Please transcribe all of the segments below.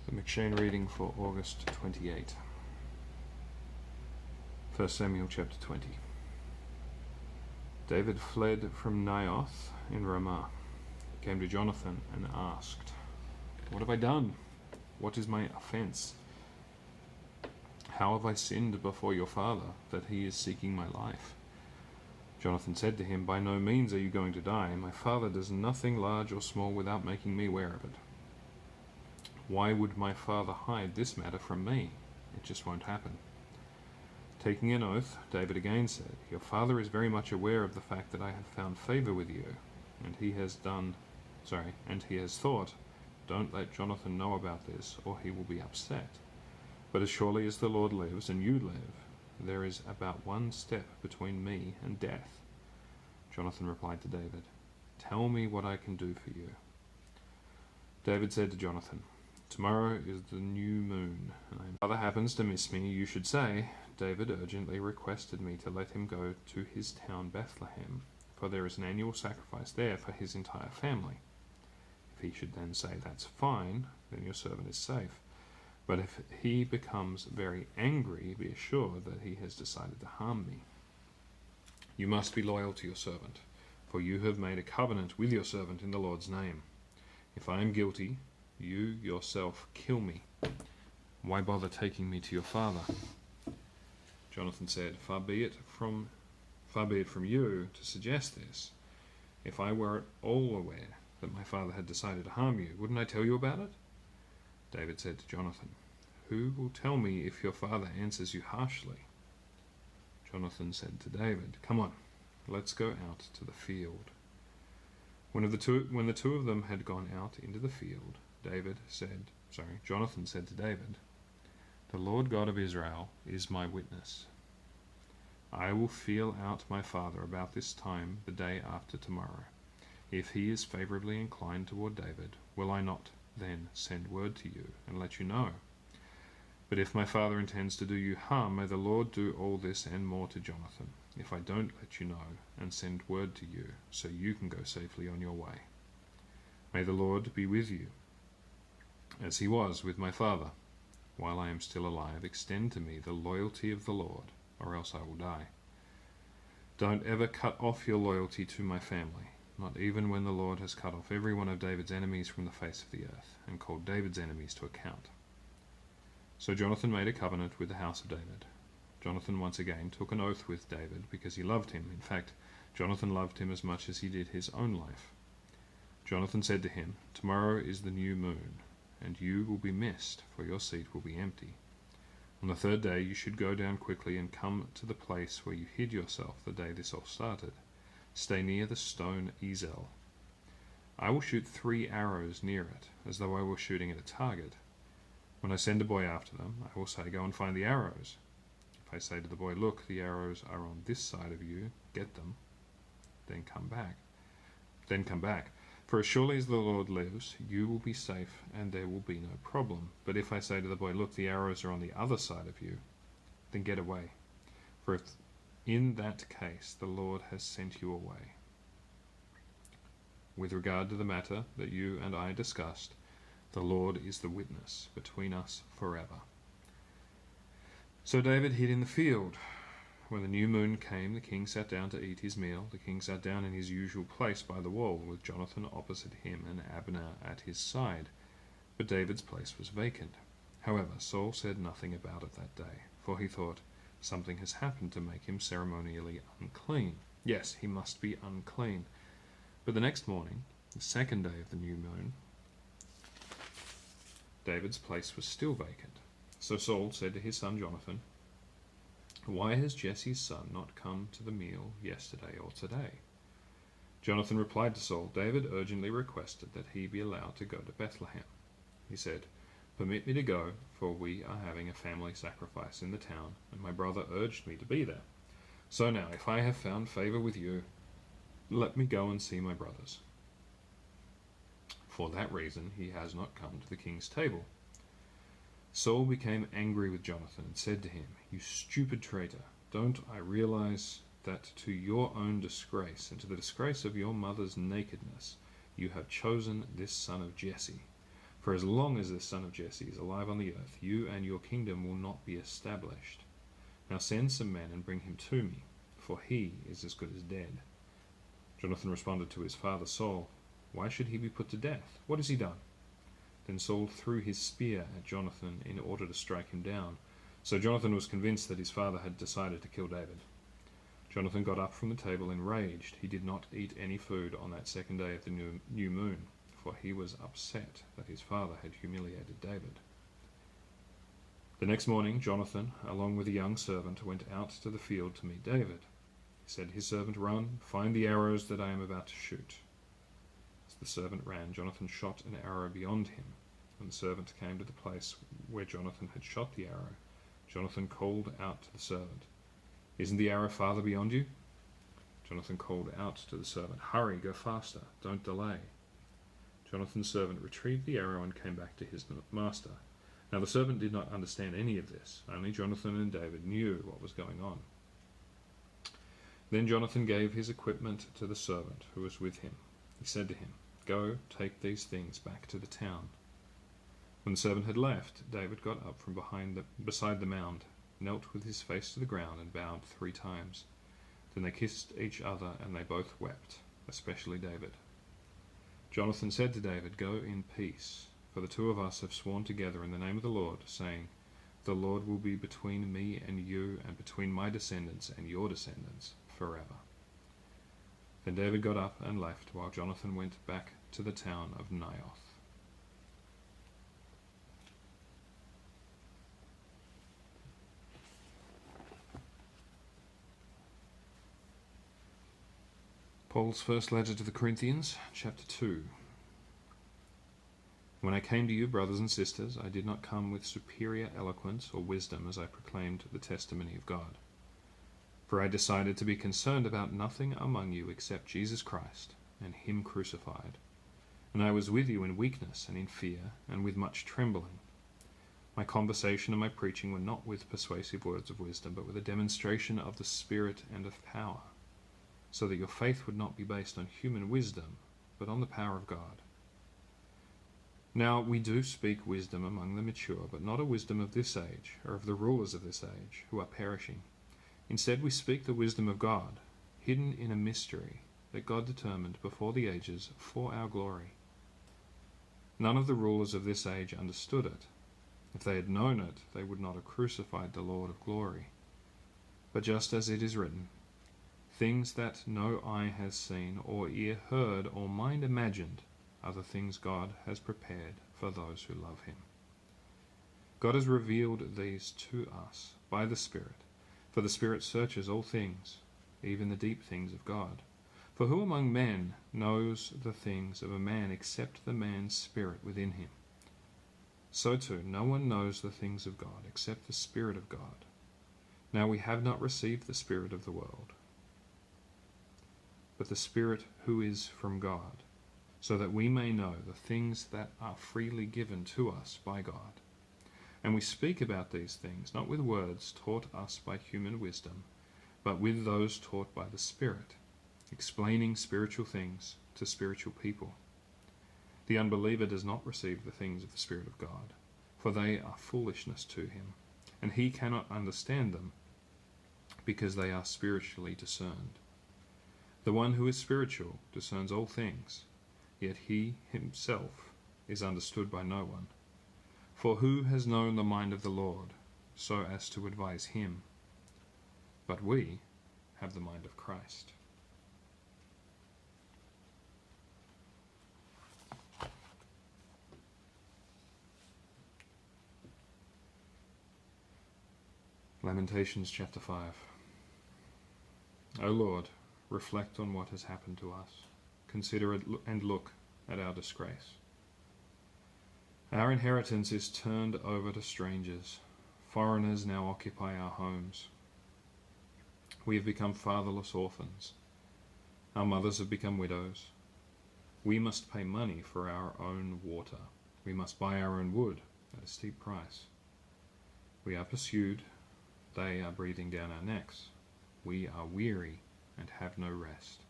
The McShane reading for August 28. 1 Samuel chapter 20. David fled from Naioth in Ramah. He came to Jonathan and asked, "What have I done? What is my offense? How have I sinned before your father, that he is seeking my life?" Jonathan said to him, "By no means are you going to die. My father does nothing large or small without making me aware of it. Why would my father hide this matter from me? It just won't happen." Taking an oath, David again said, "Your father is very much aware of the fact that I have found favor with you, and he has thought, don't let Jonathan know about this, or he will be upset. But as surely as the Lord lives and you live, there is about one step between me and death." Jonathan replied to David, "Tell me what I can do for you." David said to Jonathan, "Tomorrow is the new moon, and if my father happens to miss me, you should say, 'David urgently requested me to let him go to his town Bethlehem, for there is an annual sacrifice there for his entire family.' If he should then say, 'That's fine,' then your servant is safe. But if he becomes very angry, be assured that he has decided to harm me. You must be loyal to your servant, for you have made a covenant with your servant in the Lord's name. If I am guilty, you yourself kill me. Why bother taking me to your father?" Jonathan said, Far be it from you to suggest this. If I were at all aware that my father had decided to harm you, wouldn't I tell you about it?" David said to Jonathan, "Who will tell me if your father answers you harshly?" Jonathan said to David, "Come on, let's go out to the field." When the two of them had gone out into the field, Jonathan said to David, "The Lord God of Israel is my witness. I will feel out my father about this time the day after tomorrow. If he is favorably inclined toward David, will I not then send word to you and let you know? But if my father intends to do you harm, may the Lord do all this and more to Jonathan, if I don't let you know and send word to you, so you can go safely on your way. May the Lord be with you, as he was with my father. While I am still alive, extend to me the loyalty of the Lord, or else I will die. Don't ever cut off your loyalty to my family, not even when the Lord has cut off every one of David's enemies from the face of the earth, and called David's enemies to account." So Jonathan made a covenant with the house of David. Jonathan once again took an oath with David because he loved him. In fact, Jonathan loved him as much as he did his own life. Jonathan said to him, "Tomorrow is the new moon, and you will be missed, for your seat will be empty. On the third day you should go down quickly and come to the place where you hid yourself the day this all started. Stay near the stone Ezel. I will shoot 3 arrows near it, as though I were shooting at a target. When I send a boy after them, I will say, 'Go and find the arrows.' If I say to the boy, 'Look, the arrows are on this side of you, get them,' then come back. For as surely as the Lord lives, you will be safe, and there will be no problem. But if I say to the boy, 'Look, the arrows are on the other side of you,' then get away. For if in that case the Lord has sent you away. With regard to the matter that you and I discussed, the Lord is the witness between us forever." So David hid in the field. When the new moon came, the king sat down to eat his meal. The king sat down in his usual place by the wall, with Jonathan opposite him and Abner at his side. But David's place was vacant. However, Saul said nothing about it that day, for he thought, "Something has happened to make him ceremonially unclean. Yes, he must be unclean." But the next morning, the second day of the new moon, David's place was still vacant. So Saul said to his son Jonathan, "Why has Jesse's son not come to the meal yesterday or today?" Jonathan replied to Saul, "David urgently requested that he be allowed to go to Bethlehem. He said, 'Permit me to go, for we are having a family sacrifice in the town, and my brother urged me to be there. So now, if I have found favor with you, let me go and see my brothers.' For that reason he has not come to the king's table." Saul became angry with Jonathan and said to him, "You stupid traitor, don't I realize that to your own disgrace and to the disgrace of your mother's nakedness you have chosen this son of Jesse? For as long as this son of Jesse is alive on the earth, you and your kingdom will not be established. Now send some men and bring him to me, for he is as good as dead." Jonathan responded to his father Saul, "Why should he be put to death? What has he done?" Then Saul threw his spear at Jonathan in order to strike him down. So Jonathan was convinced that his father had decided to kill David. Jonathan got up from the table enraged. He did not eat any food on that second day of the new moon, for he was upset that his father had humiliated David. The next morning, Jonathan, along with a young servant, went out to the field to meet David. He said to his servant, "Run, find the arrows that I am about to shoot." As the servant ran, Jonathan shot an arrow beyond him. When the servant came to the place where Jonathan had shot the arrow, Jonathan called out to the servant, "Isn't the arrow farther beyond you?" Jonathan called out to the servant, "Hurry, go faster, don't delay." Jonathan's servant retrieved the arrow and came back to his master. Now the servant did not understand any of this. Only Jonathan and David knew what was going on. Then Jonathan gave his equipment to the servant who was with him. He said to him, "Go, take these things back to the town." When the servant had left, David got up from beside the mound, knelt with his face to the ground, and bowed 3 times. Then they kissed each other, and they both wept, especially David. Jonathan said to David, "Go in peace, for the 2 of us have sworn together in the name of the Lord, saying, 'The Lord will be between me and you, and between my descendants and your descendants forever.'" Then David got up and left, while Jonathan went back to the town of Naioth. Paul's first letter to the Corinthians, chapter 2. "When I came to you, brothers and sisters, I did not come with superior eloquence or wisdom as I proclaimed the testimony of God. For I decided to be concerned about nothing among you except Jesus Christ and Him crucified. And I was with you in weakness and in fear and with much trembling. My conversation and my preaching were not with persuasive words of wisdom, but with a demonstration of the Spirit and of power, so that your faith would not be based on human wisdom, but on the power of God. Now we do speak wisdom among the mature, but not a wisdom of this age, or of the rulers of this age, who are perishing. Instead we speak the wisdom of God, hidden in a mystery, that God determined before the ages for our glory. None of the rulers of this age understood it. If they had known it, they would not have crucified the Lord of glory. But just as it is written, 'Things that no eye has seen, or ear heard, or mind imagined, are the things God has prepared for those who love Him.' God has revealed these to us by the Spirit, for the Spirit searches all things, even the deep things of God. For who among men knows the things of a man except the man's spirit within him? So too, no one knows the things of God except the Spirit of God. Now we have not received the spirit of the world, but the Spirit who is from God, so that we may know the things that are freely given to us by God. And we speak about these things, not with words taught us by human wisdom, but with those taught by the Spirit, explaining spiritual things to spiritual people. The unbeliever does not receive the things of the Spirit of God, for they are foolishness to him, and he cannot understand them, because they are spiritually discerned. The one who is spiritual discerns all things, yet he himself is understood by no one. For who has known the mind of the Lord, so as to advise him? But we have the mind of Christ." Lamentations chapter 5. O Lord, reflect on what has happened to us. Consider it and look at our disgrace. Our inheritance is turned over to strangers. Foreigners now occupy our homes. We have become fatherless orphans. Our mothers have become widows. We must pay money for our own water. We must buy our own wood at a steep price. We are pursued. They are breathing down our necks. We are weary and have no rest.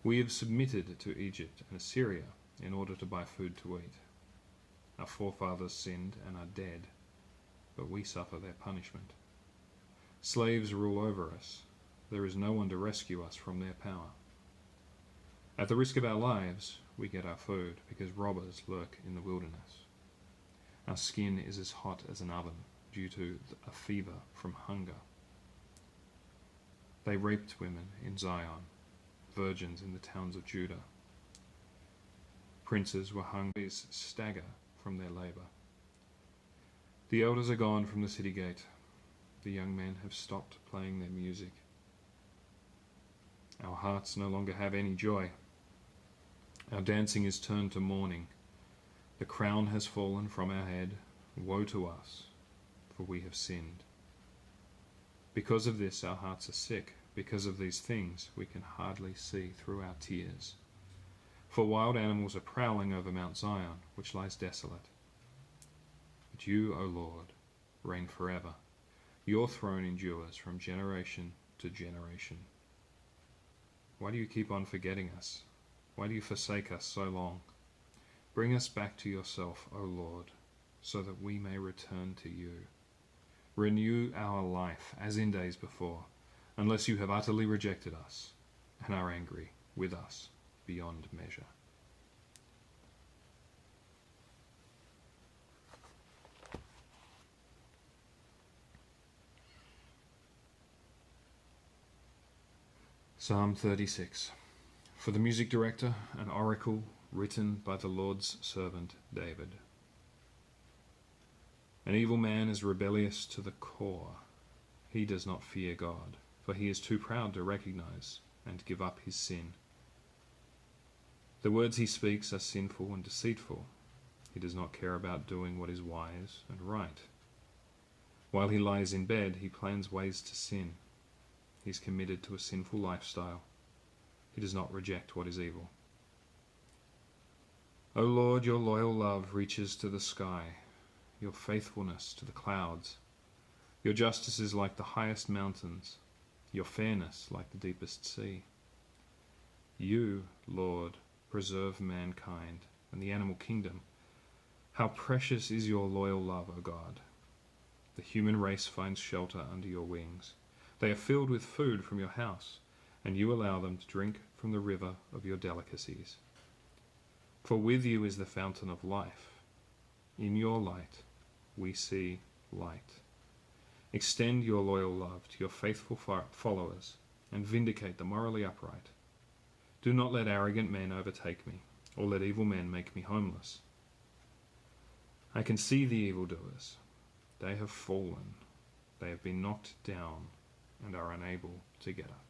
We have submitted to Egypt and Assyria in order to buy food to eat. Our forefathers sinned and are dead, but we suffer their punishment. Slaves rule over us. There is no one to rescue us from their power. At the risk of our lives, we get our food, because robbers lurk in the wilderness. Our skin is as hot as an oven, due to a fever from hunger. They raped women in Zion, virgins in the towns of Judah. Princes were hungry, stagger from their labour. The elders are gone from the city gate. The young men have stopped playing their music. Our hearts no longer have any joy. Our dancing is turned to mourning. The crown has fallen from our head. Woe to us, for we have sinned. Because of this, our hearts are sick. Because of these things, we can hardly see through our tears. For wild animals are prowling over Mount Zion, which lies desolate. But you, O Lord, reign forever. Your throne endures from generation to generation. Why do you keep on forgetting us? Why do you forsake us so long? Bring us back to yourself, O Lord, so that we may return to you. Renew our life as in days before, unless you have utterly rejected us and are angry with us beyond measure. Psalm 36. For the music director, an oracle written by the Lord's servant David. An evil man is rebellious to the core. He does not fear God, for he is too proud to recognize and give up his sin. The words he speaks are sinful and deceitful. He does not care about doing what is wise and right. While he lies in bed, he plans ways to sin. He is committed to a sinful lifestyle. He does not reject what is evil. O Lord, your loyal love reaches to the sky, your faithfulness to the clouds. Your justice is like the highest mountains, your fairness like the deepest sea. You, Lord, preserve mankind and the animal kingdom. How precious is your loyal love, O God! The human race finds shelter under your wings. They are filled with food from your house, and you allow them to drink from the river of your delicacies. For with you is the fountain of life. In your light we see light. Extend your loyal love to your faithful followers, and vindicate the morally upright. Do not let arrogant men overtake me, or let evil men make me homeless. I can see the evildoers. They have fallen. They have been knocked down and are unable to get up.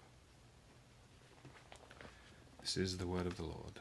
This is the word of the Lord.